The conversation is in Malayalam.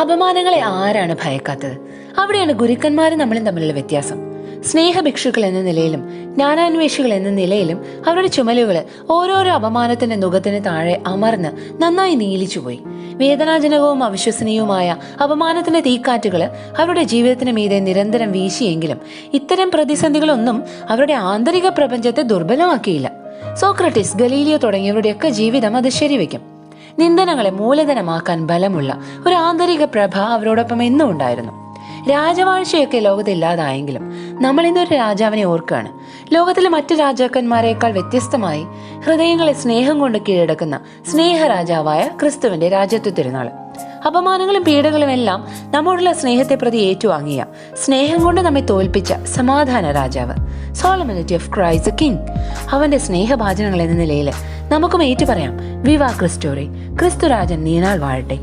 അപമാനങ്ങളെ ആരാണ് ഭയക്കാത്തത്? അവിടെയാണ് ഗുരുക്കന്മാരും നമ്മളും തമ്മിലുള്ള വ്യത്യാസം. സ്നേഹഭിക്ഷുക്കൾ എന്ന നിലയിലും ജ്ഞാനാന്വേഷികൾ എന്ന നിലയിലും അവരുടെ ചുമലുകള് ഓരോരോ അപമാനത്തിന്റെ നുഖത്തിന് താഴെ അമർന്ന് നന്നായി നീലിച്ചുപോയി. വേദനാജനകവും അവിശ്വസനീയവുമായ അപമാനത്തിന്റെ തീക്കാറ്റുകള് അവരുടെ ജീവിതത്തിന് മീതെ നിരന്തരം വീശിയെങ്കിലും ഇത്തരം പ്രതിസന്ധികളൊന്നും അവരുടെ ആന്തരിക പ്രപഞ്ചത്തെ ദുർബലമാക്കിയില്ല. സോക്രട്ടീസ്, ഗലീലിയോ തുടങ്ങിയവരുടെയൊക്കെ ജീവിതം അത് ശരിവെക്കും. നിന്ദനങ്ങളെ മൂലധനമാക്കാൻ ബലമുള്ള ഒരു ആന്തരിക പ്രഭ അവരോടൊപ്പം എന്നും ഉണ്ടായിരുന്നു. രാജവാഴ്ചയൊക്കെ ലോകത്തില്ലാതായെങ്കിലും നമ്മൾ ഇന്നൊരു രാജാവിനെ ഓർക്കുകയാണ്. ലോകത്തിലെ മറ്റു രാജാക്കന്മാരെക്കാൾ വ്യത്യസ്തമായി ഹൃദയങ്ങളെ സ്നേഹം കൊണ്ട് കീഴടക്കുന്ന സ്നേഹരാജാവായ ക്രിസ്തുവിന്റെ രാജ്യത്വ തിരുനാള്. അപമാനങ്ങളും പീഡകളും എല്ലാം നമ്മോടുള്ള സ്നേഹത്തെ പ്രതി ഏറ്റുവാങ്ങിയ, സ്നേഹം കൊണ്ട് നമ്മെ തോൽപ്പിച്ച സമാധാന രാജാവ്, സോളമനിറ്റി ഓഫ് ക്രൈസ്റ്റ് കിങ്. അവന്റെ സ്നേഹഭാചനങ്ങൾ എന്ന നിലയിൽ നമുക്കും ഏറ്റുപറയാം, വിവാ ക്രിസ്റ്റോറെ, ക്രിസ്തുരാജൻ നീണാൾ വാഴട്ടെ.